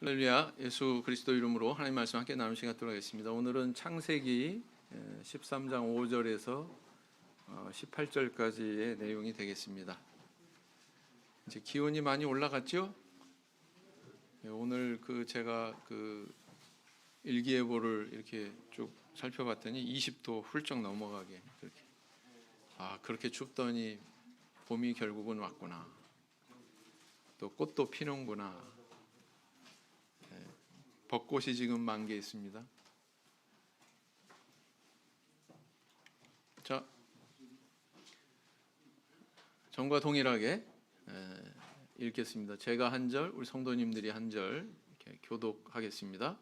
할렐루야. 예수 그리스도 이름으로 하나님 말씀 함께 나누는 시간 갖도록 하겠습니다. 오늘은 창세기 13장 5절에서 18절까지의 내용이 되겠습니다. 이제 기온이 많이 올라갔죠? 오늘 제가 일기예보를 이렇게 쭉 살펴봤더니 20도 훌쩍 넘어가게 그렇게 춥더니 봄이 결국은 왔구나. 또 꽃도 피는구나. 벚꽃이 지금 만개 있습니다. 자, 전과 동일하게 읽겠습니다. 제가 한 절, 우리 성도님들이 한 절 이렇게 교독하겠습니다.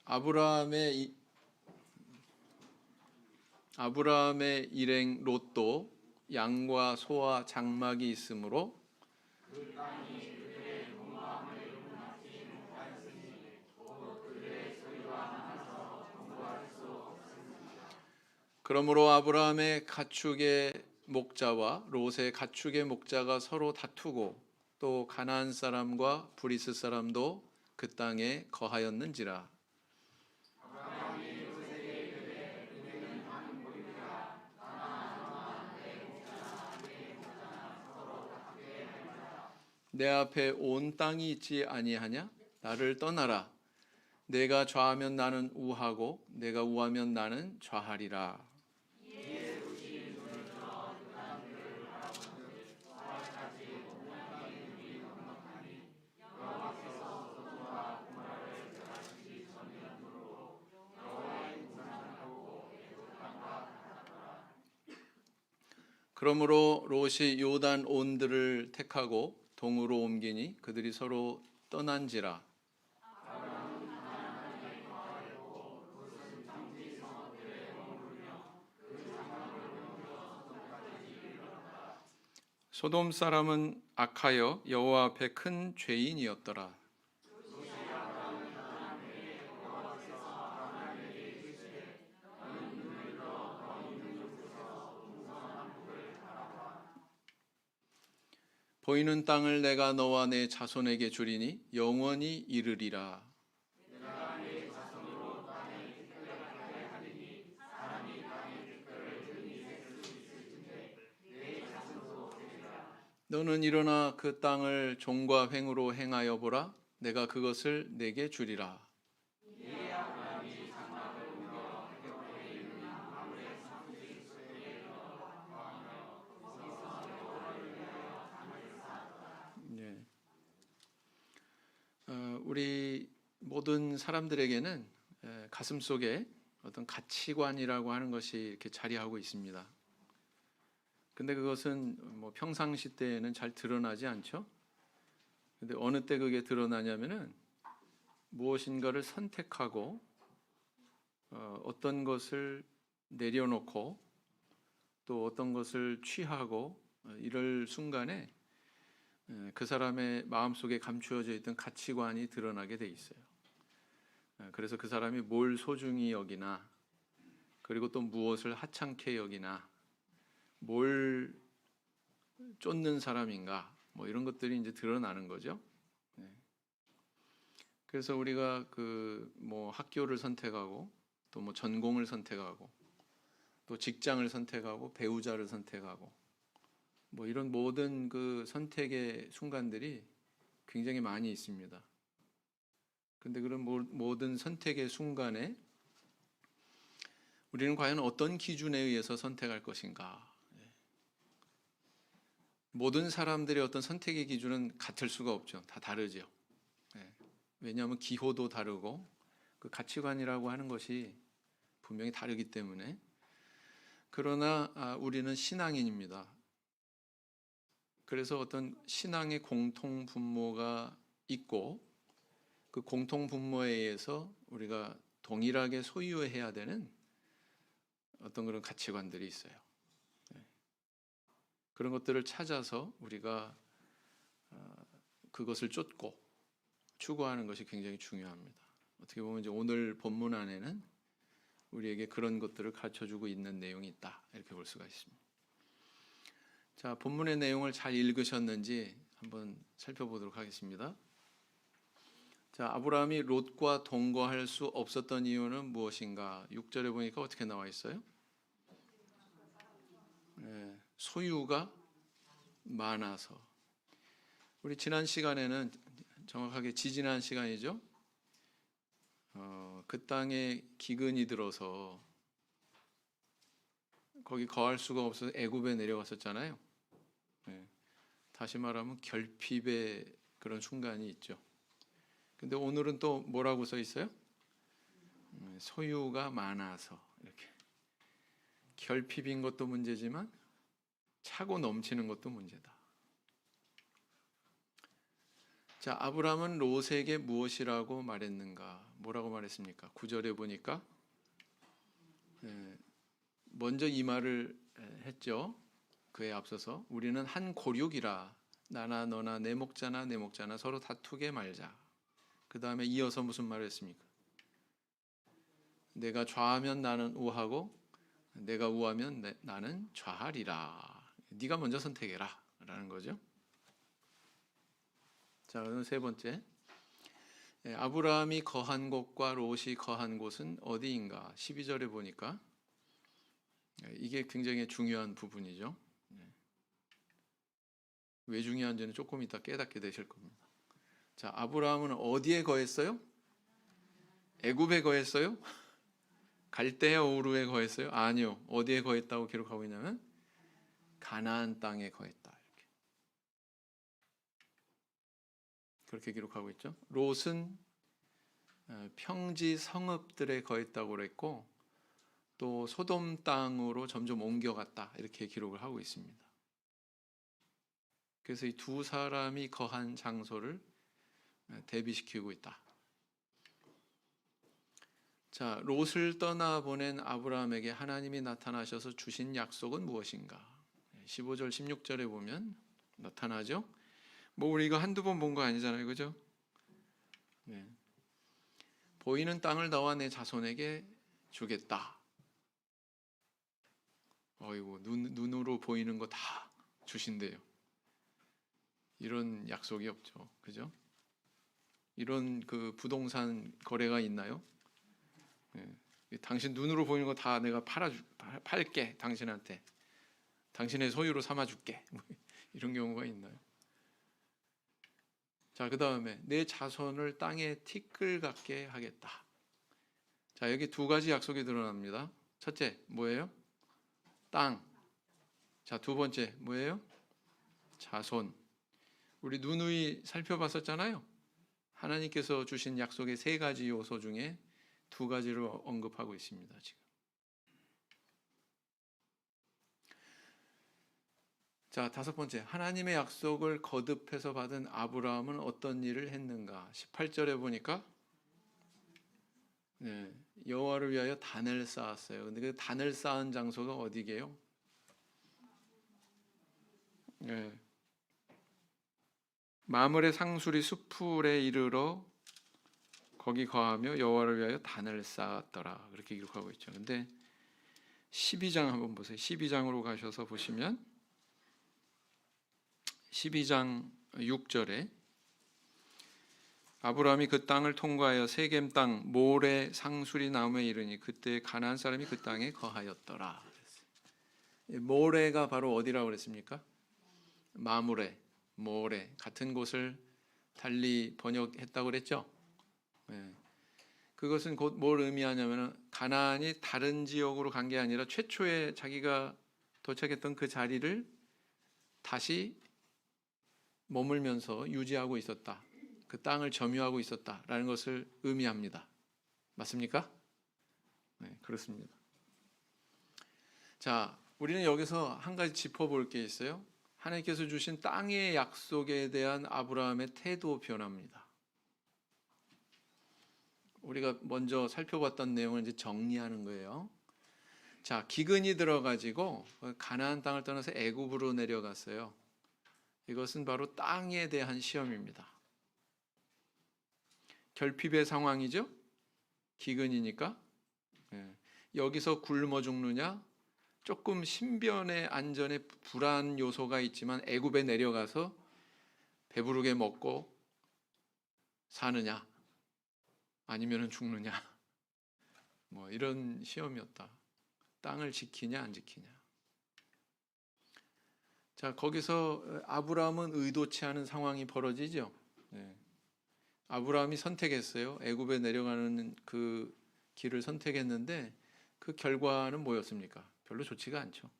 아브라함의 일행 롯도 양과 소와 장막이 있으므로 그러므로 아브라함의 가축의 목자와 롯의 가축의 목자가 서로 다투고 또 가나안 사람과 브리스 사람도 그 땅에 거하였는지라. 내 앞에 온 땅이 있지 아니하냐? 나를 떠나라. 내가 좌하면 나는 우하고 내가 우하면 나는 좌하리라. 그러므로 롯이 요단 온들을 택하고 동으로 옮기니 그들이 서로 떠난지라. 소돔 사람은 악하여 여호와 앞에 큰 죄인이었더라. 보이는 땅을 내가 너와 내 자손에게 주리니 영원히 이르리라. 너는 일어나 그 땅을 종과 횡으로 행하여 보라. 내가 그것을 내게 주리라. 우리 모든 사람들에게는 가슴 속에 어떤 가치관이라고 하는 것이 이렇게 자리하고 있습니다. 근데 그것은 평상시 때에는 잘 드러나지 않죠. 근데 어느 때 그게 드러나냐면은 무엇인가를 선택하고 어떤 것을 내려놓고 또 어떤 것을 취하고 이럴 순간에 그 사람의 마음속에 감추어져 있던 가치관이 드러나게 돼 있어요. 그래서 그 사람이 뭘 소중히 여기나 그리고 또 무엇을 하찮게 여기나 뭘 쫓는 사람인가 이런 것들이 이제 드러나는 거죠. 그래서 우리가 학교를 선택하고 또 전공을 선택하고 또 직장을 선택하고 배우자를 선택하고 이런 모든 그 선택의 순간들이 굉장히 많이 있습니다. 근데 그런 모든 선택의 순간에 우리는 과연 어떤 기준에 의해서 선택할 것인가? 모든 사람들의 어떤 선택의 기준은 같을 수가 없죠. 다 다르죠. 왜냐하면 기호도 다르고 그 가치관이라고 하는 것이 분명히 다르기 때문에. 그러나 우리는 신앙인입니다. 그래서 어떤 신앙의 공통 분모가 있고 그 공통 분모에 의해서 우리가 동일하게 소유해야 되는 어떤 그런 가치관들이 있어요. 그런 것들을 찾아서 우리가 그것을 쫓고 추구하는 것이 굉장히 중요합니다. 어떻게 보면 이제 오늘 본문 안에는 우리에게 그런 것들을 가르쳐주고 있는 내용이 있다 이렇게 볼 수가 있습니다. 자, 본문의 내용을 잘 읽으셨는지 한번 살펴보도록 하겠습니다. 자, 아브라함이 롯과 동거할 수 없었던 이유는 무엇인가? 6절에 보니까 어떻게 나와 있어요? 소유가 많아서. 우리 지난 시간에는 정확하게 지지난 시간이죠. 그 땅에 기근이 들어서 거기 거할 수가 없어서 애굽에 내려갔었잖아요. 다시 말하면 결핍의 그런 순간이 있죠. 근데 오늘은 또 뭐라고 써 있어요? 소유가 많아서. 이렇게 결핍인 것도 문제지만 차고 넘치는 것도 문제다. 자, 아브라함은 롯에게 무엇이라고 말했는가? 뭐라고 말했습니까? 9절에 보니까 먼저 이 말을 했죠. 그에 앞서서 우리는 한 고륙이라 나나 너나 내 목자나 내 목자나 서로 다투게 말자. 그 다음에 이어서 무슨 말을 했습니까? 내가 좌하면 나는 우하고 내가 우하면 나는 좌하리라. 네가 먼저 선택해라 라는 거죠. 자, 그럼 세 번째, 아브라함이 거한 곳과 롯이 거한 곳은 어디인가? 12절에 보니까 이게 굉장히 중요한 부분이죠. 왜 중요한지는 조금 이따 깨닫게 되실 겁니다. 자, 아브라함은 어디에 거했어요? 애굽에 거했어요? 갈대아 우르에 거했어요? 아니요. 어디에 거했다고 기록하고 있냐면 가나안 땅에 거했다. 그렇게 기록하고 있죠. 롯은 평지 성읍들에 거했다고 그랬고 또 소돔 땅으로 점점 옮겨갔다. 이렇게 기록을 하고 있습니다. 그래서 이 두 사람이 거한 장소를 대비시키고 있다. 자, 롯을 떠나보낸 아브라함에게 하나님이 나타나셔서 주신 약속은 무엇인가? 15절, 16절에 보면 나타나죠. 뭐 우리 이거 한두 번 본 거 아니잖아요, 그죠? 보이는 땅을 너와 내 자손에게 주겠다. 어이구, 눈으로 보이는 거 다 주신대요. 이런 약속이 없죠, 그죠? 이런 그 부동산 거래가 있나요? 당신 눈으로 보이는 거 다 내가 팔게 당신한테, 당신의 소유로 삼아줄게. 이런 경우가 있나요? 자, 그 다음에 내 자손을 땅에 티끌 같게 하겠다. 자, 여기 두 가지 약속이 드러납니다. 첫째 뭐예요? 땅. 자, 두 번째 뭐예요? 자손. 우리 누누이 살펴봤었잖아요. 하나님께서 주신 약속의 세 가지 요소 중에 두 가지를 언급하고 있습니다. 지금. 자, 다섯 번째, 하나님의 약속을 거듭해서 받은 아브라함은 어떤 일을 했는가? 18절에 보니까 여호와를 위하여 단을 쌓았어요. 근데 그 단을 쌓은 장소가 어디게요? 마므레 상수리 수풀에 이르러 거기 거하며 여호와를 위하여 단을 쌓았더라. 그렇게 기록하고 있죠. 근데 12장 한번 보세요. 12장으로 가셔서 보시면 12장 6절에 아브라함이 그 땅을 통과하여 세겜 땅 모레 상수리 나무에 이르니 그때 가나안 사람이 그 땅에 거하였더라. 모레가 바로 어디라고 그랬습니까? 마므레, 모레 같은 곳을 달리 번역했다고 그랬죠. 그것은 곧 뭘 의미하냐면 가나안이 다른 지역으로 간 게 아니라 최초에 자기가 도착했던 그 자리를 다시 머물면서 유지하고 있었다. 그 땅을 점유하고 있었다라는 것을 의미합니다. 맞습니까? 네, 그렇습니다. 자, 우리는 여기서 한 가지 짚어볼 게 있어요. 하나님께서 주신 땅의 약속에 대한 아브라함의 태도 변화입니다. 우리가 먼저 살펴봤던 내용을 이제 정리하는 거예요. 자, 기근이 들어가지고 가나안 땅을 떠나서 애굽으로 내려갔어요. 이것은 바로 땅에 대한 시험입니다. 결핍의 상황이죠. 기근이니까. 여기서 굶어 죽느냐? 조금 신변의 안전에 불안 요소가 있지만 애굽에 내려가서 배부르게 먹고 사느냐 아니면은 죽느냐, 뭐 이런 시험이었다. 땅을 지키냐 안 지키냐. 자, 거기서 아브라함은 의도치 않은 상황이 벌어지죠. 네. 아브라함이 선택했어요. 애굽에 내려가는 그 길을 선택했는데 그 결과는 뭐였습니까? 별로 좋지가 않죠.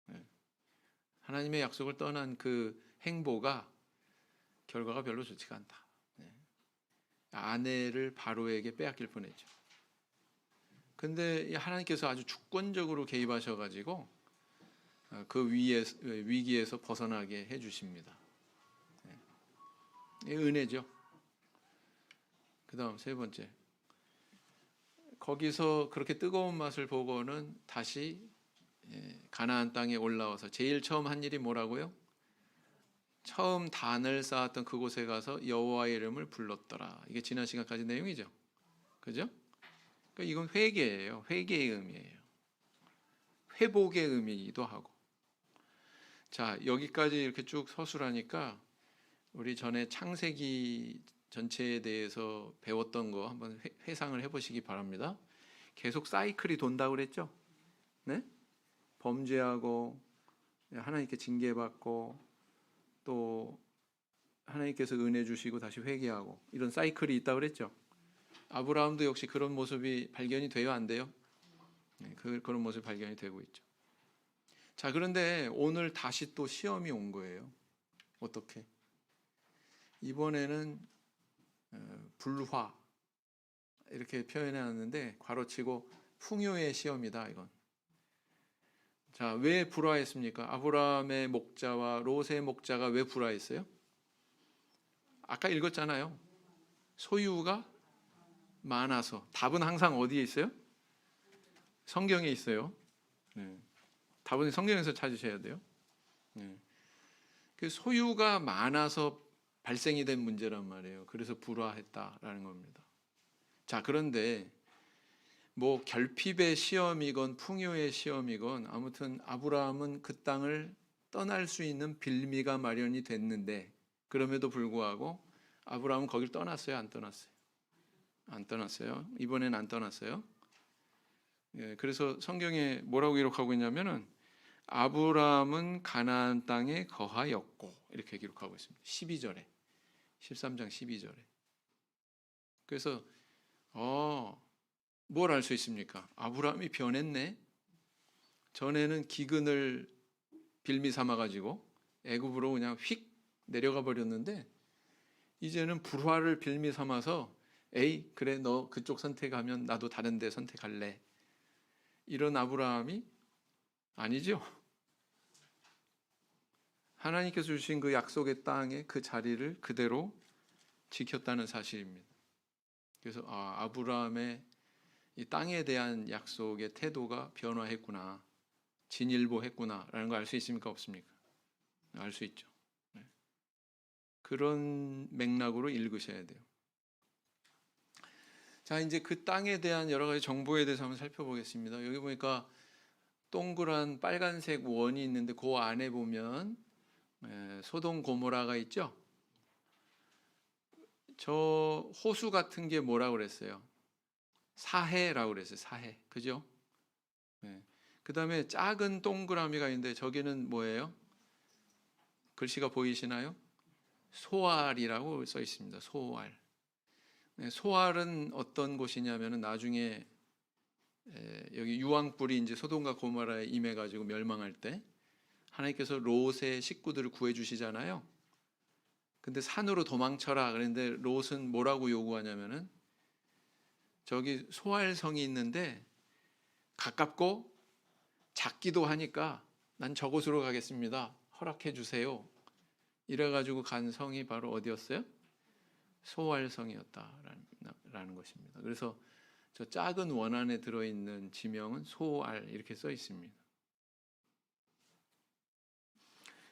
네. 하나님의 약속을 떠난 그 행보가 결과가 별로 좋지가 않다. 네. 아내를 바로에게 빼앗길 뻔했죠. 근데 하나님께서 아주 주권적으로 개입하셔가지고 그 위기에서 벗어나게 해주십니다. 네. 은혜죠. 그 다음 세 번째, 거기서 그렇게 뜨거운 맛을 보고는 다시 가나안 땅에 올라와서 제일 처음 한 일이 뭐라고요? 처음 단을 쌓았던 그곳에 가서 여호와의 이름을 불렀더라. 이게 지난 시간까지 내용이죠. 그죠? 그러니까 이건 회개예요. 회개의 의미예요. 회복의 의미이기도 하고. 자, 여기까지 이렇게 쭉 서술하니까 우리 전에 창세기 전체에 대해서 배웠던 거 한번 회상을 해보시기 바랍니다. 계속 사이클이 돈다고 그랬죠? 네? 범죄하고 하나님께 징계받고 또 하나님께서 은혜 주시고 다시 회개하고 이런 사이클이 있다고 그랬죠? 아브라함도 역시 그런 모습이 발견이 돼요, 안 돼요? 네, 그런 모습이 발견이 되고 있죠. 자, 그런데 오늘 다시 또 시험이 온 거예요. 어떻게? 이번에는 불화 이렇게 표현해 놨는데 괄호치고 풍요의 시험이다, 이건. 자, 왜 불화했습니까? 아브라함의 목자와 롯의 목자가 왜 불화했어요? 아까 읽었잖아요. 소유가 많아서. 답은 항상 어디에 있어요? 성경에 있어요. 네. 답은 성경에서 찾으셔야 돼요. 네. 그 소유가 많아서 발생이 된 문제란 말이에요. 그래서 불화했다라는 겁니다. 자, 그런데 뭐 결핍의 시험이건 풍요의 시험이건 아무튼 아브라함은 그 땅을 떠날 수 있는 빌미가 마련이 됐는데 그럼에도 불구하고 아브라함은 거길 떠났어요, 안 떠났어요? 안 떠났어요. 이번엔 안 떠났어요. 예, 그래서 성경에 뭐라고 기록하고 있냐면은 아브라함은 가나안 땅에 거하였고 이렇게 기록하고 있습니다. 12절에 13장 12절에. 그래서 뭘 알 수 있습니까? 아브라함이 변했네. 전에는 기근을 빌미 삼아 가지고 애굽으로 그냥 휙 내려가 버렸는데 이제는 불화를 빌미 삼아서 에이 그래 너 그쪽 선택하면 나도 다른 데 선택할래. 이런 아브라함이 아니죠. 하나님께서 주신 그 약속의 땅의 그 자리를 그대로 지켰다는 사실입니다. 그래서 아브라함의 이 땅에 대한 약속의 태도가 변화했구나, 진일보했구나라는 걸 알 수 있습니까? 없습니까? 알 수 있죠. 네. 그런 맥락으로 읽으셔야 돼요. 자, 이제 그 땅에 대한 여러 가지 정보에 대해서 한번 살펴보겠습니다. 여기 보니까 동그란 빨간색 원이 있는데 그 안에 보면 소돔 고모라가 있죠. 저 호수 같은 게 뭐라고 그랬어요? 사해라고 그랬어요. 사해. 그죠? 네. 그 다음에 작은 동그라미가 있는데 저기는 뭐예요? 글씨가 보이시나요? 소알이라고 써 있습니다. 소알. 네, 소알은 어떤 곳이냐면은 나중에 여기 유황불이 이제 소돔과 고모라에 임해가지고 멸망할 때 하나님께서 롯의 식구들을 구해주시잖아요. 근데 산으로 도망쳐라 그랬는데 롯은 뭐라고 요구하냐면은 저기 소알성이 있는데 가깝고 작기도 하니까 난 저곳으로 가겠습니다. 허락해 주세요. 이래가지고 간 성이 바로 어디였어요? 소알성이었다라는 것입니다. 그래서 저 작은 원 안에 들어있는 지명은 소알 이렇게 써 있습니다.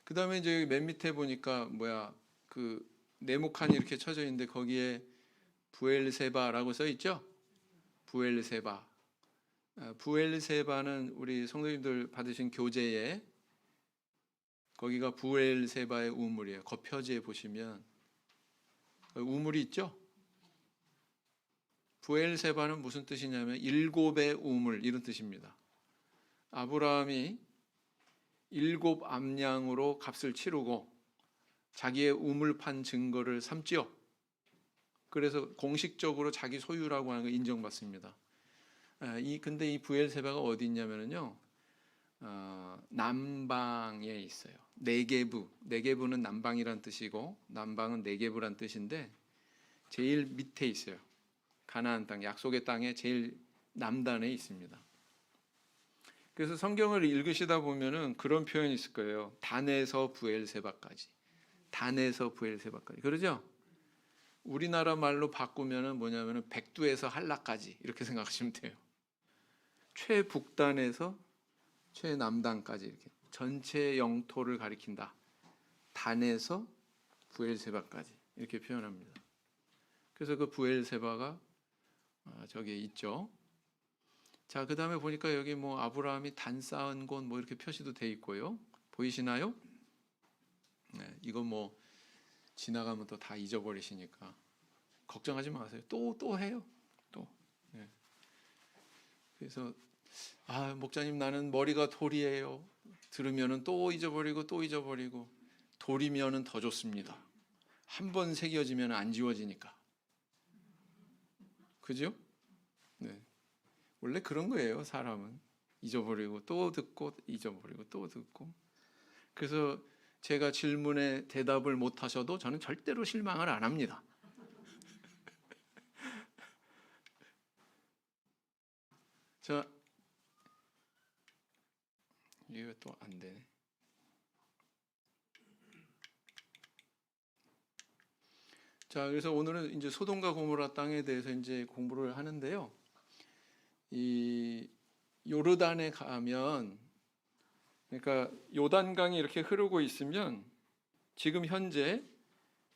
그 다음에 이제 맨 밑에 보니까 그 네모칸이 이렇게 쳐져 있는데 거기에 부엘세바라고 써 있죠? 부엘세바. 부엘세바는 우리 성도님들 받으신 교재에 거기가 부엘세바의 우물이에요. 그 표지에 보시면 우물이 있죠. 부엘세바는 무슨 뜻이냐면 일곱의 우물 이런 뜻입니다. 아브라함이 일곱 암양으로 값을 치르고 자기의 우물 판 증거를 삼지요. 그래서 공식적으로 자기 소유라고 하는 걸 인정받습니다. 근데 이 부엘세바가 어디 있냐면요, 남방에 있어요. 네게부는 남방이란 뜻이고 남방은 네게부란 뜻인데 제일 밑에 있어요. 가나안 땅, 약속의 땅의 제일 남단에 있습니다. 그래서 성경을 읽으시다 보면은 그런 표현이 있을 거예요. 단에서 부엘세바까지. 단에서 부엘세바까지. 그러죠? 우리나라 말로 바꾸면은 뭐냐면은 백두에서 한라까지 이렇게 생각하시면 돼요. 최북단에서 최남단까지 이렇게 전체 영토를 가리킨다. 단에서 부엘세바까지 이렇게 표현합니다. 그래서 그 부엘세바가 저기 있죠. 자, 그 다음에 보니까 여기 뭐 아브라함이 단 쌓은 곳 뭐 이렇게 표시도 돼 있고요. 보이시나요? 네, 이거 뭐 지나가면 또 다 잊어버리시니까 걱정하지 마세요. 또 해요. 또. 네. 그래서 목사님 나는 머리가 돌이에요. 들으면은 또 잊어버리고 또 잊어버리고. 돌이면은 더 좋습니다. 한 번 새겨지면 안 지워지니까. 그죠? 네. 원래 그런 거예요. 사람은 잊어버리고 또 듣고 잊어버리고 또 듣고. 그래서 제가 질문에 대답을 못 하셔도 저는 절대로 실망을 안 합니다. 자, 이게 또 안 되네. 자, 그래서 오늘은 이제 소돔과 고모라 땅에 대해서 이제 공부를 하는데요. 이 요르단에 가면, 그러니까 요단강이 이렇게 흐르고 있으면 지금 현재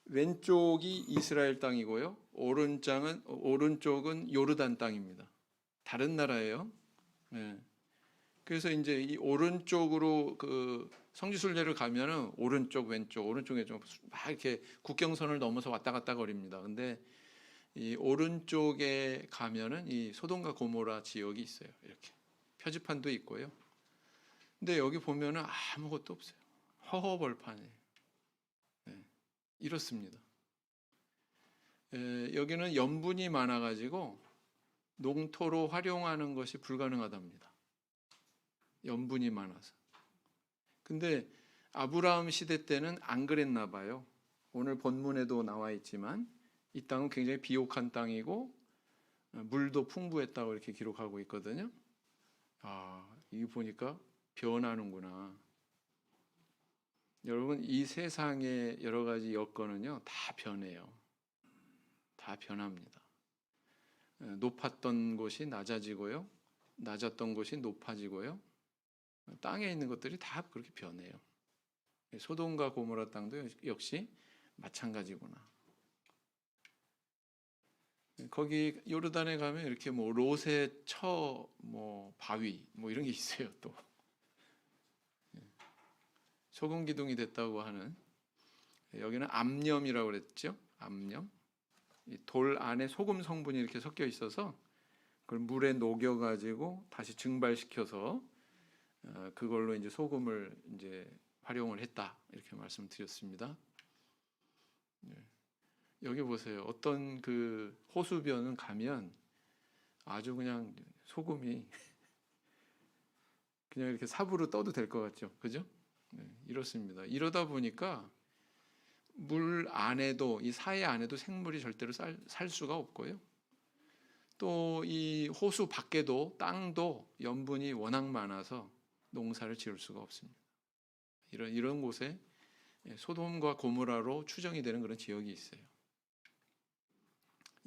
왼쪽이 이스라엘 땅이고요, 오른쪽은 요르단 땅입니다. 다른 나라예요. 네. 그래서 이제 이 오른쪽으로 그 성지순례를 가면은 오른쪽 왼쪽 막 이렇게 국경선을 넘어서 왔다 갔다 거립니다. 근데 이 오른쪽에 가면은 이 소돔과 고모라 지역이 있어요. 이렇게 표지판도 있고요. 근데 여기 보면은 아무것도 없어요. 허허벌판이에요. 네, 이렇습니다. 여기는 염분이 많아가지고 농토로 활용하는 것이 불가능하답니다. 염분이 많아서. 근데 아브라함 시대 때는 안 그랬나 봐요. 오늘 본문에도 나와 있지만 이 땅은 굉장히 비옥한 땅이고 물도 풍부했다고 이렇게 기록하고 있거든요. 이거 보니까 변하는구나. 여러분, 이 세상의 여러 가지 여건은요, 다 변해요. 다 변합니다. 높았던 곳이 낮아지고요, 낮았던 곳이 높아지고요. 땅에 있는 것들이 다 그렇게 변해요. 소돔과 고모라 땅도 역시 마찬가지구나. 거기 요르단에 가면 이렇게 뭐 롯의 뭐 바위 뭐 이런 게 있어요. 또 소금 기둥이 됐다고 하는, 여기는 암염이라고 그랬죠. 암염. 이 돌 안에 소금 성분이 이렇게 섞여 있어서 그걸 물에 녹여 가지고 다시 증발시켜서 그걸로 이제 소금을 이제 활용을 했다, 이렇게 말씀드렸습니다. 여기 보세요. 어떤 그 호수변은 가면 아주 그냥 소금이 그냥 이렇게 삽으로 떠도 될 것 같죠, 그죠? 네, 이렇습니다. 이러다 보니까 물 안에도, 이 사해 안에도 생물이 절대로 살 수가 없고요. 또 이 호수 밖에도 땅도 염분이 워낙 많아서 농사를 지을 수가 없습니다. 이런 곳에 소돔과 고모라로 추정이 되는 그런 지역이 있어요.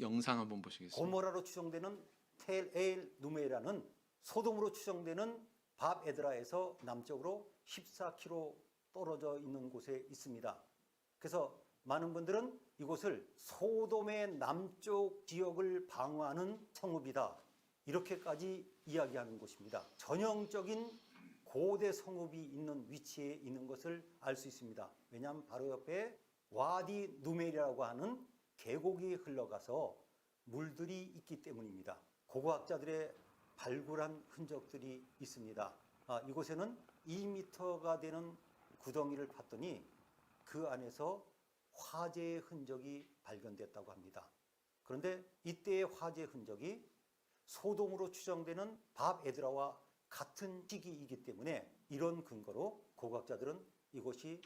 영상 한번 보시겠습니다. 고모라로 추정되는 텔-엘 누메라는 소돔으로 추정되는 밥-에드라에서 남쪽으로 14km 떨어져 있는 곳에 있습니다. 그래서 많은 분들은 이곳을 소돔의 남쪽 지역을 방어하는 성읍이다, 이렇게까지 이야기하는 곳입니다. 전형적인 고대 성읍이 있는 위치에 있는 것을 알 수 있습니다. 왜냐하면 바로 옆에 와디 누메리라고 하는 계곡이 흘러가서 물들이 있기 때문입니다. 고고학자들의 발굴한 흔적들이 있습니다. 이곳에는 2m가 되는 구덩이를 팠더니 그 안에서 화재의 흔적이 발견됐다고 합니다. 그런데 이때의 화재 흔적이 소돔으로 추정되는 밥 에드라와 같은 시기이기 때문에 이런 근거로 고고학자들은 이곳이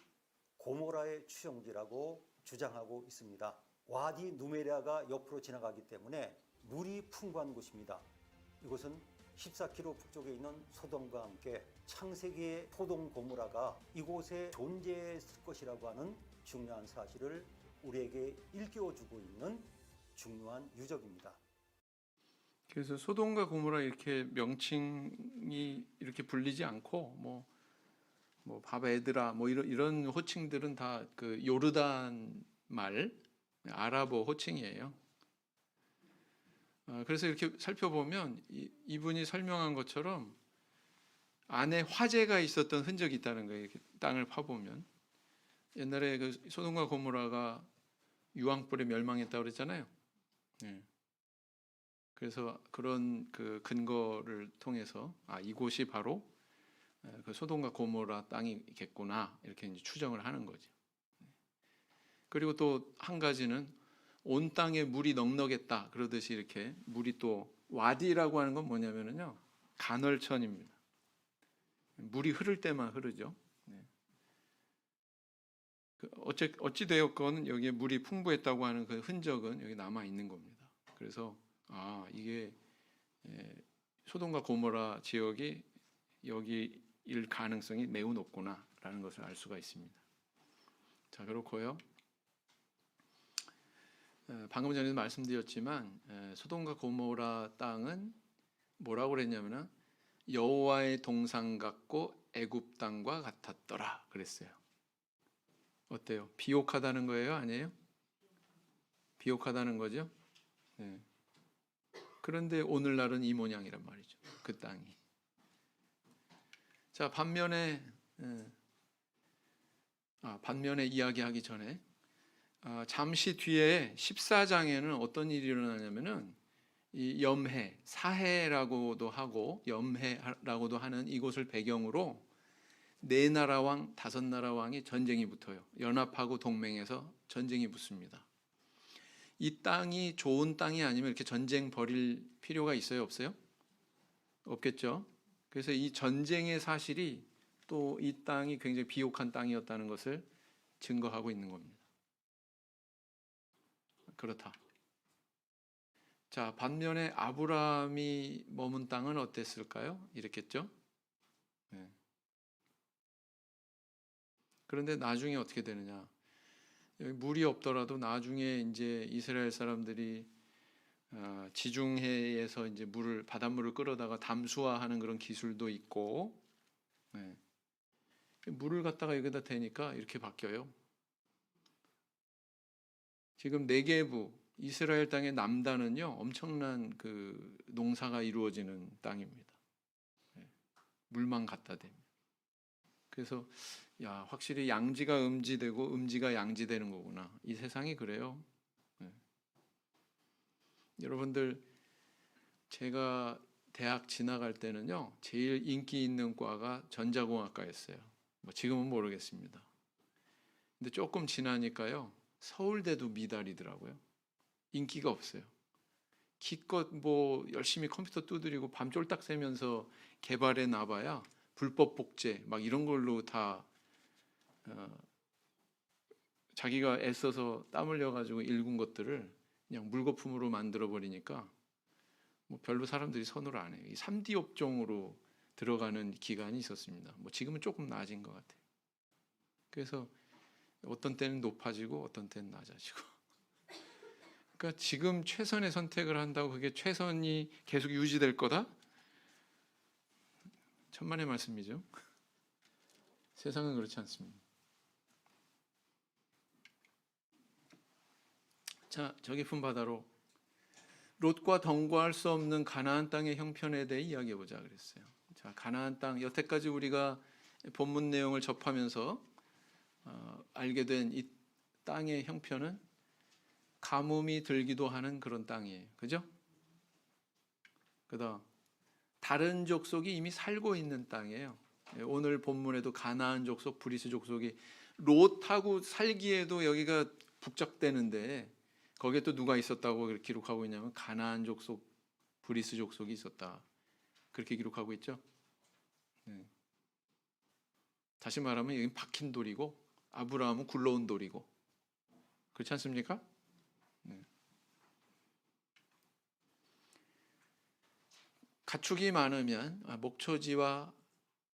고모라의 추정지라고 주장하고 있습니다. 와디 누메리아가 옆으로 지나가기 때문에 물이 풍부한 곳입니다. 이곳은 14km 북쪽에 있는 소돔과 함께 창세기의 소돔 고모라가 이곳에 존재했을 것이라고 하는 중요한 사실을 우리에게 일깨워주고 있는 중요한 유적입니다. 그래서 소돔과 고모라 이렇게 명칭이 이렇게 불리지 않고 뭐 바베드라 뭐 이런 호칭들은 다 그 요르단 말 아랍어 호칭이에요. 그래서 이렇게 살펴보면 이분이 설명한 것처럼 안에 화재가 있었던 흔적이 있다는 거예요. 이렇게 땅을 파보면 옛날에 그 소돔과 고모라가 유황불에 멸망했다고 그랬잖아요. 네. 그래서 그런 그 근거를 통해서 이곳이 바로 그 소돔과 고모라 땅이겠구나 이렇게 이제 추정을 하는 거죠. 그리고 또 한 가지는 온 땅에 물이 넉넉했다 그러듯이 이렇게 물이 또 와디라고 하는 건 뭐냐면요 간헐천입니다. 물이 흐를 때만 흐르죠. 어찌 되었건 여기에 물이 풍부했다고 하는 그 흔적은 여기 남아 있는 겁니다. 그래서 이게 소돔과 고모라 지역이 여기일 가능성이 매우 높구나라는 것을 알 수가 있습니다. 자, 그렇고요. 방금 전에도 말씀드렸지만 소돔과 고모라 땅은 뭐라고 그랬냐면은 여호와의 동상 같고 애굽 땅과 같았더라 그랬어요. 어때요? 비옥하다는 거예요? 아니에요? 비옥하다는 거죠? 네. 그런데 오늘날은 이 모양이란 말이죠. 그 땅이. 자, 반면에 이야기하기 전에 잠시 뒤에 14장에는 어떤 일이 일어나냐면은 이 염해, 사해라고도 하고 염해라고도 하는 이곳을 배경으로 4나라 왕, 5나라 왕이 전쟁이 붙어요. 연합하고 동맹해서 전쟁이 붙습니다. 이 땅이 좋은 땅이 아니면 이렇게 전쟁 벌일 필요가 있어요? 없어요? 없겠죠. 그래서 이 전쟁의 사실이 또 이 땅이 굉장히 비옥한 땅이었다는 것을 증거하고 있는 겁니다. 그렇다. 자, 반면에 아브라함이 머문 땅은 어땠을까요? 이랬겠죠. 네. 그런데 나중에 어떻게 되느냐? 여기 물이 없더라도 나중에 이제 이스라엘 사람들이 지중해에서 이제 바닷물을 끌어다가 담수화하는 그런 기술도 있고, 네. 물을 갖다가 여기다 대니까 이렇게 바뀌어요. 지금 네게부 이스라엘 땅의 남단은요 엄청난 그 농사가 이루어지는 땅입니다. 네. 물만 갖다 대면. 그래서 확실히 양지가 음지되고 음지가 양지되는 거구나. 이 세상이 그래요. 네. 여러분들 제가 대학 지나갈 때는요 제일 인기 있는 과가 전자공학과였어요. 뭐 지금은 모르겠습니다. 근데 조금 지나니까요 서울대도 미달이더라고요. 인기가 없어요. 기껏 뭐 열심히 컴퓨터 두드리고 밤 쫄딱 새면서 개발해 놔봐야 불법 복제 막 이런 걸로 다 자기가 애써서 땀 흘려가지고 읽은 것들을 그냥 물거품으로 만들어 버리니까 뭐 별로 사람들이 선호를 안 해요. 이 3D 업종으로 들어가는 기간이 있었습니다. 뭐 지금은 조금 나아진 것 같아요. 그래서 어떤 때는 높아지고 어떤 때는 낮아지고. 그러니까 지금 최선의 선택을 한다고 그게 최선이 계속 유지될 거다? 천만의 말씀이죠. 세상은 그렇지 않습니다. 자, 저 깊은 바다로 롯과 동거할 수 없는 가나안 땅의 형편에 대해 이야기해 보자 그랬어요. 자, 가나안 땅, 여태까지 우리가 본문 내용을 접하면서 알게 된 이 땅의 형편은 가뭄이 들기도 하는 그런 땅이에요. 그죠? 그다음 다른 족속이 이미 살고 있는 땅이에요. 오늘 본문에도 가나안 족속, 브리스 족속이 롯하고 살기에도 여기가 북적대는데 거기에 또 누가 있었다고 기록하고 있냐면 가나안 족속, 브리스 족속이 있었다. 그렇게 기록하고 있죠. 다시 말하면 여기는 박힌 돌이고 아브라함은 굴러온 돌이고 그렇지 않습니까? 가축이 많으면 목초지와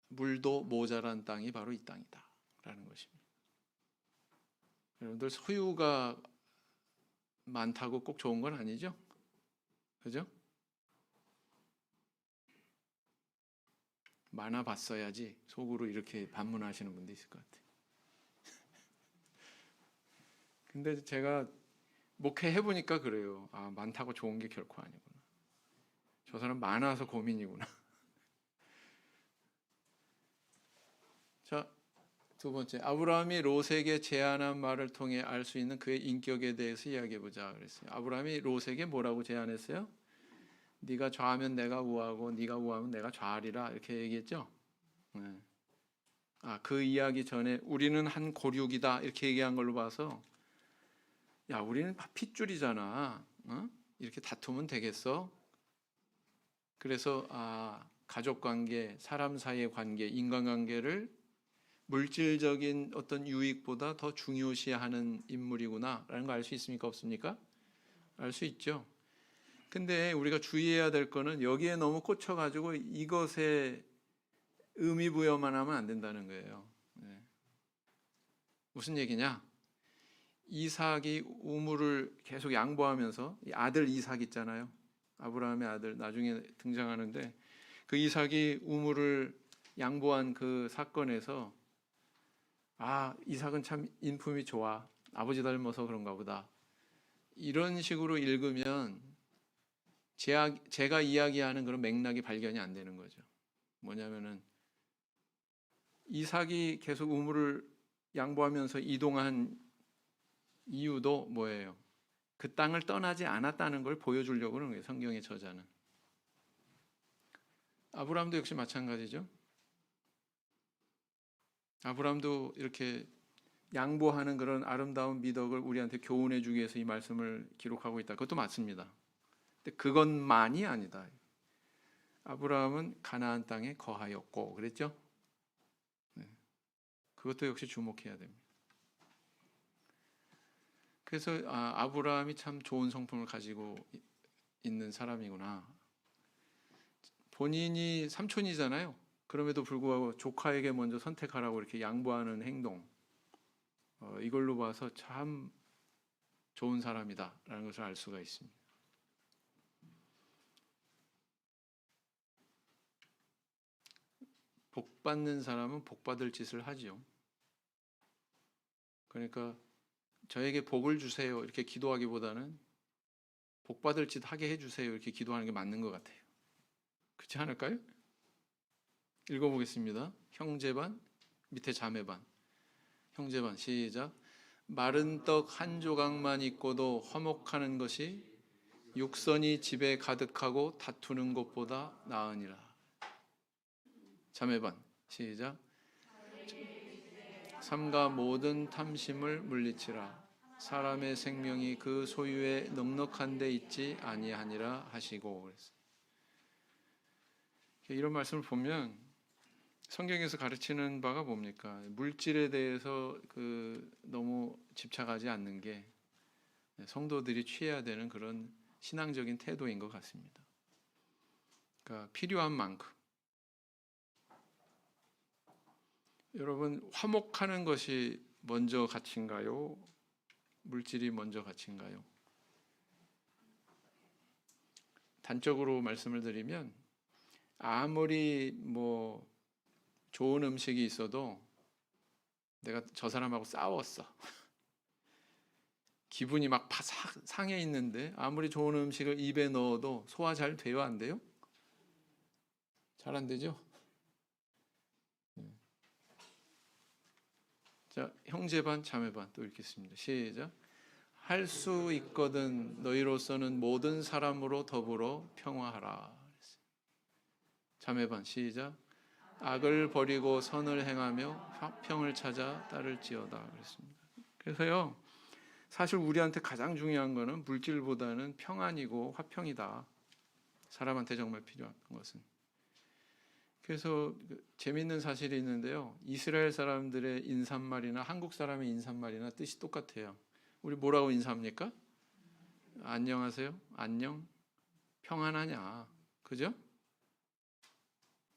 물도 모자란 땅이 바로 이 땅이다 라는 것입니다. 여러분들 소유가 많다고 꼭 좋은 건 아니죠? 그죠? 많아 봤어야지 속으로 이렇게 반문하시는 분도 있을 것 같아요. 근데 제가 목회해 보니까 그래요. 아, 많다고 좋은 게 결코 아니구나. 저 사람 많아서 고민이구나. 자, 두 번째, 아브라함이 롯에게 제안한 말을 통해 알 수 있는 그의 인격에 대해서 이야기해 보자 그랬어요. 아브라함이 롯에게 뭐라고 제안했어요? 네가 좌하면 내가 우하고 네가 우하면 내가 좌하리라 이렇게 얘기했죠. 그 이야기 전에 우리는 한 고륙이다 이렇게 얘기한 걸로 봐서 야, 우리는 핏줄이잖아. 이렇게 다투면 되겠어? 그래서 가족 관계, 사람 사이의 관계, 인간관계를 물질적인 어떤 유익보다 더 중요시하는 인물이구나라는 거 알 수 있습니까? 없습니까? 알 수 있죠. 근데 우리가 주의해야 될 거는 여기에 너무 꽂혀가지고 이것에 의미 부여만 하면 안 된다는 거예요. 무슨 얘기냐? 이삭이 우물을 계속 양보하면서 아들 이삭 있잖아요. 아브라함의 아들 나중에 등장하는데 그 이삭이 우물을 양보한 그 사건에서 이삭은 참 인품이 좋아. 아버지 닮아서 그런가 보다. 이런 식으로 읽으면 제가 이야기하는 그런 맥락이 발견이 안 되는 거죠. 뭐냐면은 이삭이 계속 우물을 양보하면서 이동한 이유도 뭐예요? 그 땅을 떠나지 않았다는 걸 보여주려고 하는 거예요. 성경의 저자는. 아브라함도 역시 마찬가지죠. 아브라함도 이렇게 양보하는 그런 아름다운 미덕을 우리한테 교훈해 주기 위해서 이 말씀을 기록하고 있다. 그것도 맞습니다. 근데 그것만이 아니다. 아브라함은 가나안 땅에 거하였고 그랬죠? 그것도 역시 주목해야 됩니다. 그래서 아브라함이 참 좋은 성품을 가지고 있는 사람이구나. 본인이 삼촌이잖아요. 그럼에도 불구하고 조카에게 먼저 선택하라고 이렇게 양보하는 행동, 이걸로 봐서 참 좋은 사람이다라는 것을 알 수가 있습니다. 복 받는 사람은 복 받을 짓을 하지요. 그러니까 저에게 복을 주세요 이렇게 기도하기보다는 복 받을 짓 하게 해주세요 이렇게 기도하는 게 맞는 것 같아요. 그렇지 않을까요? 읽어보겠습니다. 형제반 밑에 자매반. 형제반 시작. 마른 떡 한 조각만 있고도 화목하는 것이 육선이 집에 가득하고 다투는 것보다 나으니라. 자매반 시작. 삼가 모든 탐심을 물리치라. 사람의 생명이 그 소유에 넉넉한 데 있지 아니하니라 하시고 그랬어요. 이런 말씀을 보면 성경에서 가르치는 바가 뭡니까? 물질에 대해서 너무 집착하지 않는 게 성도들이 취해야 되는 그런 신앙적인 태도인 것 같습니다. 그러니까 필요한 만큼. 여러분, 화목하는 것이 먼저 가치인가요? 물질이 먼저 가치인가요? 단적으로 말씀을 드리면 아무리 좋은 음식이 있어도 내가 저 사람하고 싸웠어. 기분이 막 상해 있는데 아무리 좋은 음식을 입에 넣어도 소화 잘 돼요? 안 돼요? 잘 안 되죠? 자, 형제 반 자매 반 또 읽겠습니다. 시작. 할 수 있거든 너희로서는 모든 사람으로 더불어 평화하라. 자매 반 시작. 악을 버리고 선을 행하며 화평을 찾아 따를지어다 그랬습니다. 그래서요, 사실 우리한테 가장 중요한 거는 물질보다는 평안이고 화평이다. 사람한테 정말 필요한 것은. 그래서 재미있는 사실이 있는데요. 이스라엘 사람들의 인사말이나 한국 사람의 인사말이나 뜻이 똑같아요. 우리 뭐라고 인사합니까? 안녕하세요. 안녕. 평안하냐. 그죠?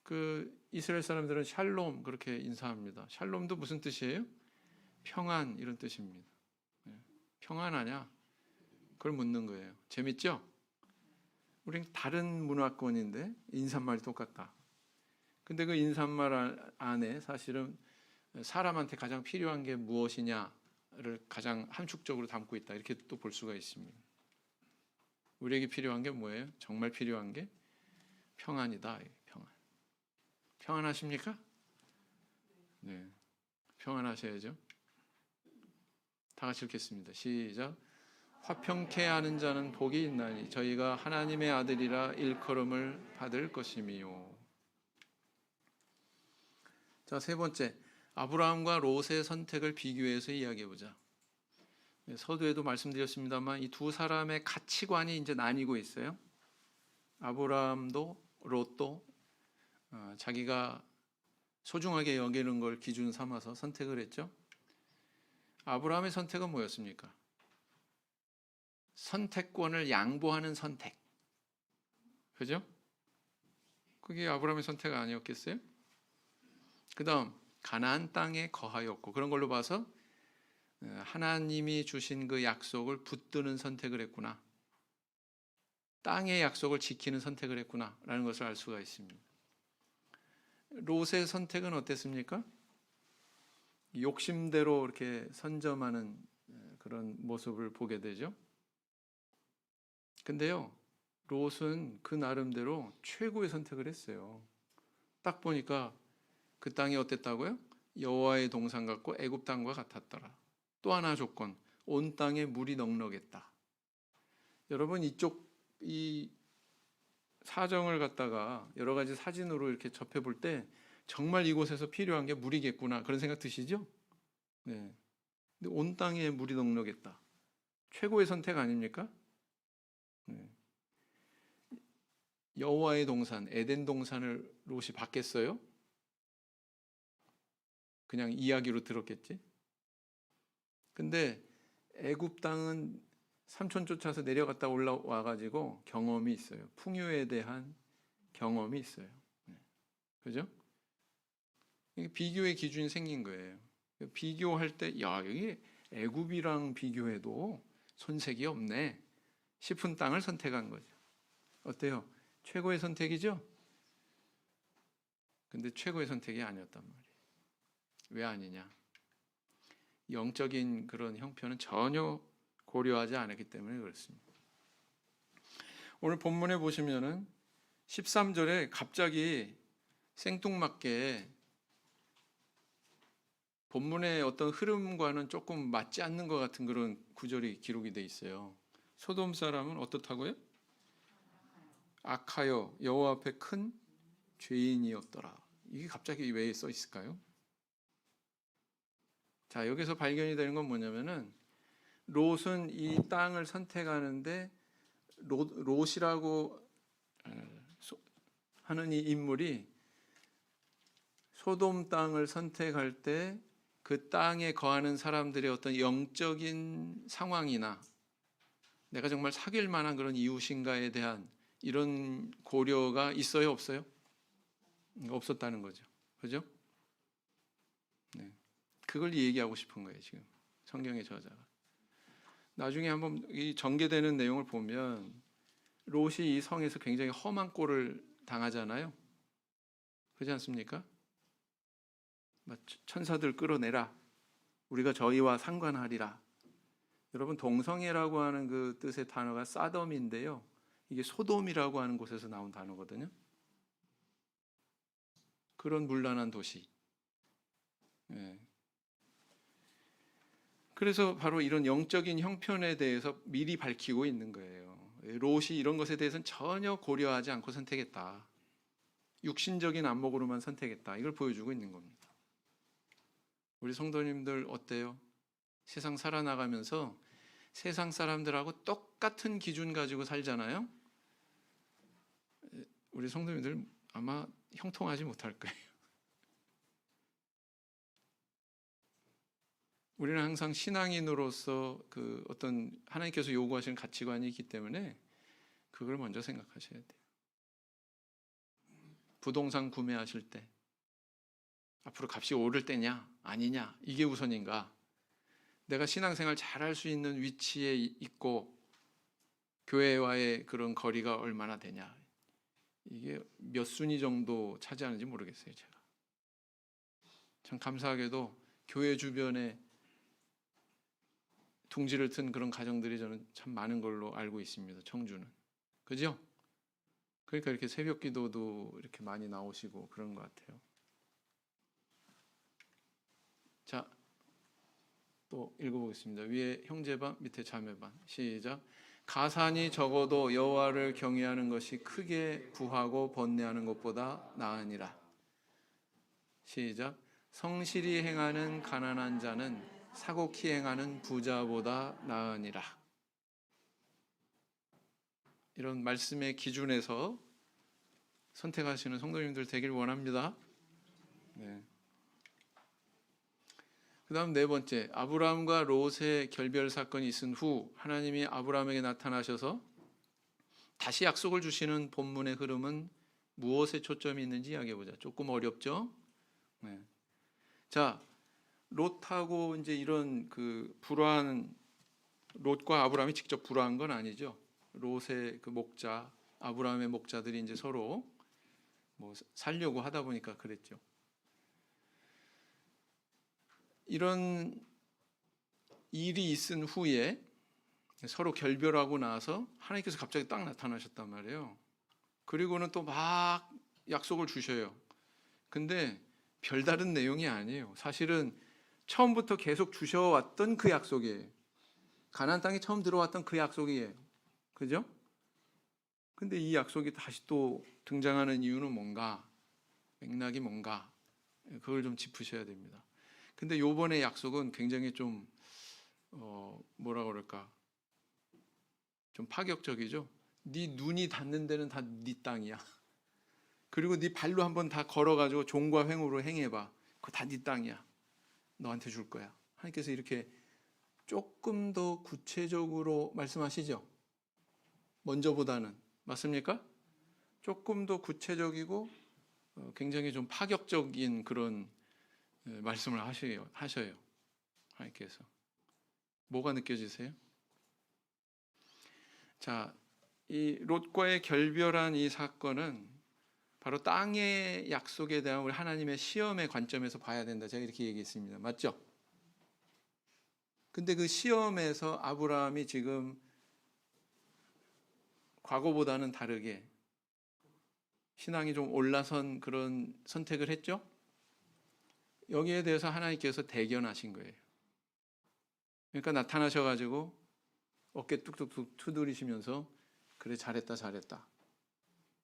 그 이스라엘 사람들은 샬롬 그렇게 인사합니다. 샬롬도 무슨 뜻이에요? 평안 이런 뜻입니다. 평안하냐? 그걸 묻는 거예요. 재밌죠? 우린 다른 문화권인데 인사말이 똑같다. 근데 그 인사말 안에 사실은 사람한테 가장 필요한 게 무엇이냐를 가장 함축적으로 담고 있다. 이렇게 또 볼 수가 있습니다. 우리에게 필요한 게 뭐예요? 정말 필요한 게 평안이다. 평안. 평안하십니까? 네. 평안하셔야죠. 다 같이 읽겠습니다. 시작. 화평케 하는 자는 복이 있나니 저희가 하나님의 아들이라 일컬음을 받을 것이미요. 자, 세 번째, 아브라함과 롯의 선택을 비교해서 이야기해 보자. 서두에도 말씀드렸습니다만 이 두 사람의 가치관이 이제 나뉘고 있어요. 아브라함도 롯도 자기가 소중하게 여기는 걸 기준 삼아서 선택을 했죠. 아브라함의 선택은 뭐였습니까? 선택권을 양보하는 선택. 그죠? 그게 아브라함의 선택 아니었겠어요? 그 다음 가나안 땅에 거하였고, 그런 걸로 봐서 하나님이 주신 그 약속을 붙드는 선택을 했구나, 땅의 약속을 지키는 선택을 했구나 라는 것을 알 수가 있습니다. 롯의 선택은 어땠습니까? 욕심대로 이렇게 선점하는 그런 모습을 보게 되죠. 근데요, 롯은 그 나름대로 최고의 선택을 했어요. 딱 보니까 그 땅이 어땠다고요? 여호와의 동산 같고 애굽 땅과 같았더라. 또 하나 조건, 온 땅에 물이 넉넉했다. 여러분, 이 사정을 갖다가 여러 가지 사진으로 이렇게 접해볼 때 정말 이곳에서 필요한 게 물이겠구나 그런 생각 드시죠? 네. 근데 온 땅에 물이 넉넉했다. 최고의 선택 아닙니까? 네. 여호와의 동산, 에덴 동산을 롯이 받겠어요? 그냥 이야기로 들었겠지. 근데 애굽 땅은 삼촌 쫓아서 내려갔다 올라와 가지고 경험이 있어요. 풍요에 대한 경험이 있어요. 그죠? 비교의 기준이 생긴 거예요. 비교할 때, 야, 여기 애굽이랑 비교해도 손색이 없네 싶은 땅을 선택한 거죠. 어때요? 최고의 선택이죠? 근데 최고의 선택이 아니었단 말이에요. 왜 아니냐? 영적인 그런 형편은 전혀 고려하지 않았기 때문에 그렇습니다. 오늘 본문에 보시면은 13절에 갑자기 생뚱맞게 본문의 어떤 흐름과는 조금 맞지 않는 것 같은 그런 구절이 기록이 돼 있어요. 소돔 사람은 어떻다고요? 악하여 여호와 앞에 큰 죄인이었더라. 이게 갑자기 왜 써 있을까요? 자, 여기서 발견이 되는 건 뭐냐면은 롯은 이 땅을 선택하는데 롯이라고 하는 이 인물이 소돔 땅을 선택할 때 그 땅에 거하는 사람들의 어떤 영적인 상황이나 내가 정말 사귈 만한 그런 이웃인가에 대한 이런 고려가 있어요, 없어요? 없었다는 거죠. 그죠? 네. 그걸 얘기하고 싶은 거예요, 지금 성경의 저자가. 나중에 한번 이 전개되는 내용을 보면 롯이 이 성에서 굉장히 험한 꼴을 당하잖아요. 그렇지 않습니까? 천사들 끌어내라. 우리가 저희와 상관하리라. 여러분, 동성애라고 하는 그 뜻의 단어가 사돔인데요. 이게 소돔이라고 하는 곳에서 나온 단어거든요. 그런 문란한 도시. 예. 그래서 바로 이런 영적인 형편에 대해서 미리 밝히고 있는 거예요. 롯이 이런 것에 대해서는 전혀 고려하지 않고 선택했다. 육신적인 안목으로만 선택했다. 이걸 보여주고 있는 겁니다. 우리 성도님들 어때요? 세상 살아나가면서 세상 사람들하고 똑같은 기준 가지고 살잖아요. 우리 성도님들 아마 형통하지 못할 거예요. 우리는 항상 신앙인으로서 그 어떤 하나님께서 요구하시는 가치관이 있기 때문에 그걸 먼저 생각하셔야 돼요. 부동산 구매하실 때 앞으로 값이 오를 때냐 아니냐 이게 우선인가? 내가 신앙생활 잘할 수 있는 위치에 있고 교회와의 그런 거리가 얼마나 되냐, 이게 몇 순위 정도 차지하는지 모르겠어요. 제가 참 감사하게도 교회 주변에 둥지를 튼 그런 가정들이 저는 참 많은 걸로 알고 있습니다. 청주는. 그죠? 그러니까 이렇게 새벽 기도도 이렇게 많이 나오시고 그런 것 같아요. 자, 또 읽어보겠습니다. 위에 형제반, 밑에 자매반. 시작. 가산이 적어도 여호와를 경외하는 것이 크게 구하고 번뇌하는 것보다 나으니라. 시작. 성실히 행하는 가난한 자는 사곡히 행하는 부자보다 나으니라. 이런 말씀의 기준에서 선택하시는 성도님들 되길 원합니다. 네. 그 다음 네 번째, 아브라함과 롯의 결별 사건이 있은 후 하나님이 아브라함에게 나타나셔서 다시 약속을 주시는 본문의 흐름은 무엇에 초점이 있는지 이야기해보자. 조금 어렵죠? 네. 자, 롯하고 이제 이런 그 불화한, 롯과 아브라함이 직접 불화한 건 아니죠. 롯의 그 목자, 아브라함의 목자들이 이제 서로 뭐 살려고 하다 보니까 그랬죠. 이런 일이 있은 후에 서로 결별하고 나서 하나님께서 갑자기 딱 나타나셨단 말이에요. 그리고는 또 막 약속을 주셔요. 근데 별다른 내용이 아니에요. 사실은 처음부터 계속 주셔왔던 그 약속이에요. 가나안 땅에 처음 들어왔던 그 약속이에요. 그죠? 근데 이 약속이 다시 또 등장하는 이유는 뭔가, 맥락이 뭔가, 그걸 좀 짚으셔야 됩니다. 근데 요번에 약속은 굉장히 좀 뭐라 그럴까, 좀 파격적이죠. 네 눈이 닿는 데는 다 네 땅이야. 그리고 네 발로 한번 다 걸어가지고 종과 횡으로 행해봐. 그거 다 네 땅이야. 너한테 줄 거야. 하나님께서 이렇게 조금 더 구체적으로 말씀하시죠. 먼저보다는. 맞습니까? 조금 더 구체적이고 굉장히 좀 파격적인 그런 말씀을 하셔요. 하나님께서. 뭐가 느껴지세요? 자, 이 롯과의 결별한 이 사건은 바로 땅의 약속에 대한 우리 하나님의 시험의 관점에서 봐야 된다. 제가 이렇게 얘기했습니다. 맞죠? 근데 그 시험에서 아브라함이 지금 과거보다는 다르게 신앙이 좀 올라선 그런 선택을 했죠? 여기에 대해서 하나님께서 대견하신 거예요. 그러니까 나타나셔가지고 어깨 뚝뚝뚝 두드리시면서 그래, 잘했다 잘했다.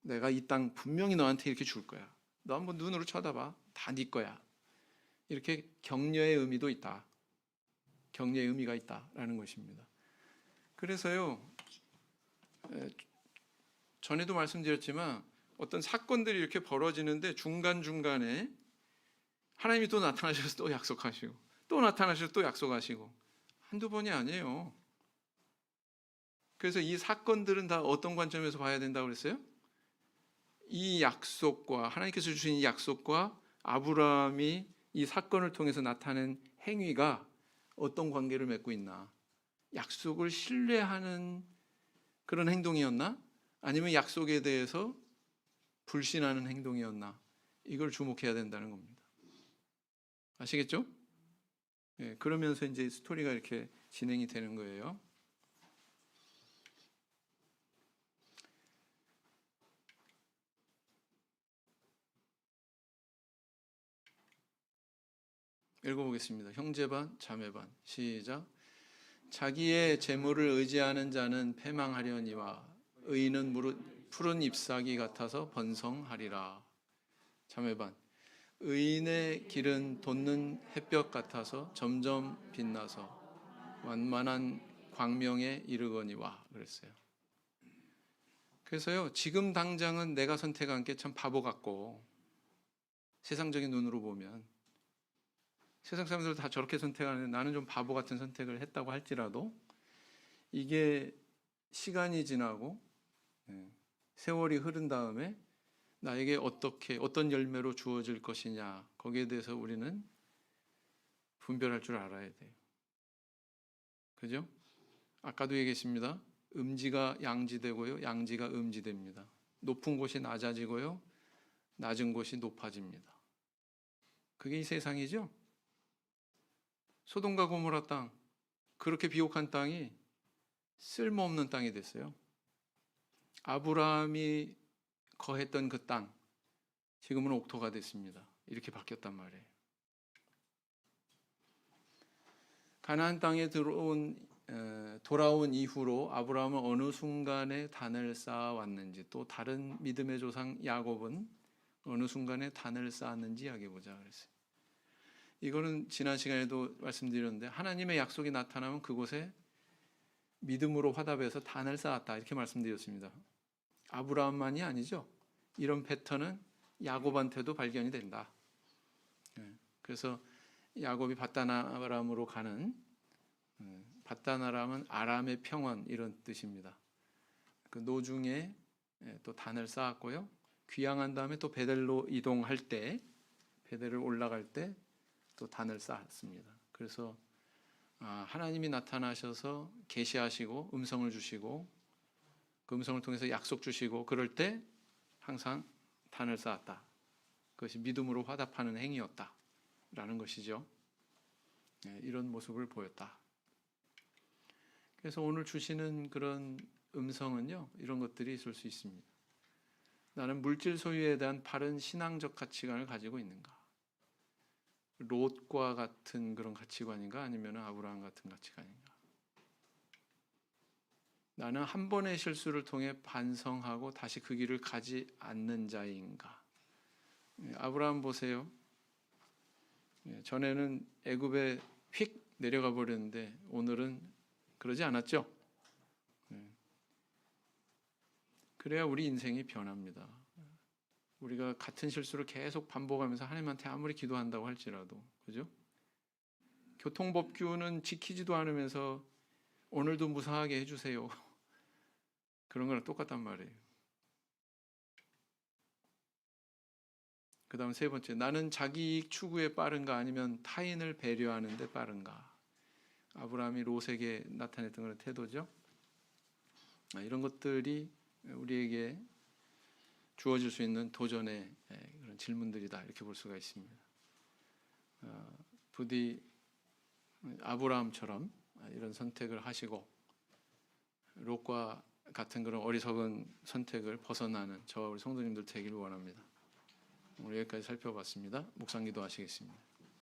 내가 이 땅 분명히 너한테 이렇게 줄 거야. 너 한번 눈으로 쳐다봐. 다 네 거야. 이렇게 격려의 의미도 있다. 격려의 의미가 있다라는 것입니다. 그래서요, 전에도 말씀드렸지만 어떤 사건들이 이렇게 벌어지는데 중간중간에 하나님이 또 나타나셔서 또 약속하시고 또 나타나셔서 또 약속하시고 한두 번이 아니에요. 그래서 이 사건들은 다 어떤 관점에서 봐야 된다고 그랬어요? 이 약속과 하나님께서 주신 이 약속과 아브라함이 이 사건을 통해서 나타낸 행위가 어떤 관계를 맺고 있나? 약속을 신뢰하는 그런 행동이었나? 아니면 약속에 대해서 불신하는 행동이었나? 이걸 주목해야 된다는 겁니다. 아시겠죠? 네, 그러면서 이제 스토리가 이렇게 진행이 되는 거예요. 읽어보겠습니다. 형제 반, 자매 반. 시작. 자기의 재물을 의지하는 자는 패망하려니와 의인은 푸른 잎사귀 같아서 번성하리라. 자매 반. 의인의 길은 돋는 햇볕 같아서 점점 빛나서 완만한 광명에 이르거니와 그랬어요. 그래서요, 지금 당장은 내가 선택한 게 참 바보 같고, 세상적인 눈으로 보면 세상 사람들 다 저렇게 선택하는데 나는 좀 바보 같은 선택을 했다고 할지라도, 이게 시간이 지나고 세월이 흐른 다음에 나에게 어떤 열매로 주어질 것이냐, 거기에 대해서 우리는 분별할 줄 알아야 돼요. 그죠? 아까도 얘기했습니다. 음지가 양지되고요, 양지가 음지됩니다. 높은 곳이 낮아지고요, 낮은 곳이 높아집니다. 그게 이 세상이죠. 소돔과 고모라 땅, 그렇게 비옥한 땅이 쓸모없는 땅이 됐어요. 아브라함이 거했던 그 땅, 지금은 옥토가 됐습니다. 이렇게 바뀌었단 말이에요. 가나안 땅에 돌아온 이후로 아브라함은 어느 순간에 단을 쌓아왔는지, 또 다른 믿음의 조상 야곱은 어느 순간에 단을 쌓았는지 이야기해보자 그랬어요. 이거는 지난 시간에도 말씀드렸는데, 하나님의 약속이 나타나면 그곳에 믿음으로 화답해서 단을 쌓았다, 이렇게 말씀드렸습니다. 아브라함만이 아니죠. 이런 패턴은 야곱한테도 발견이 된다. 그래서 야곱이 밧단 아람으로 가는, 밧단 아람은 아람의 평원, 이런 뜻입니다. 그 노중에 또 단을 쌓았고요, 귀향한 다음에 또 베델로 이동할 때, 베델을 올라갈 때 또 단을 쌓았습니다. 그래서 하나님이 나타나셔서 계시하시고 음성을 주시고, 그 음성을 통해서 약속 주시고, 그럴 때 항상 단을 쌓았다. 그것이 믿음으로 화답하는 행위였다라는 것이죠. 이런 모습을 보였다. 그래서 오늘 주시는 그런 음성은요, 이런 것들이 있을 수 있습니다. 나는 물질 소유에 대한 바른 신앙적 가치관을 가지고 있는가? 롯과 같은 그런 가치관인가? 아니면 아브라함 같은 가치관인가? 나는 한 번의 실수를 통해 반성하고 다시 그 길을 가지 않는 자인가? 아브라함 보세요. 전에는 애굽에 휙 내려가 버렸는데 오늘은 그러지 않았죠? 그래야 우리 인생이 변합니다. 우리가 같은 실수를 계속 반복하면서 하나님한테 아무리 기도한다고 할지라도, 그죠? 교통법규는 지키지도 않으면서 오늘도 무사하게 해주세요, 그런 거랑 똑같단 말이에요. 그 다음 세 번째, 나는 자기 이익 추구에 빠른가 아니면 타인을 배려하는 데 빠른가? 아브라함이 롯에게 나타냈던 그런 태도죠. 이런 것들이 우리에게 주어질 수 있는 도전의 그런 질문들이다, 이렇게 볼 수가 있습니다. 부디 아브라함처럼 이런 선택을 하시고 롯과 같은 그런 어리석은 선택을 벗어나는 저와 우리 성도님들 되기를 원합니다. 오늘 여기까지 살펴봤습니다. 묵상 기도하시겠습니다.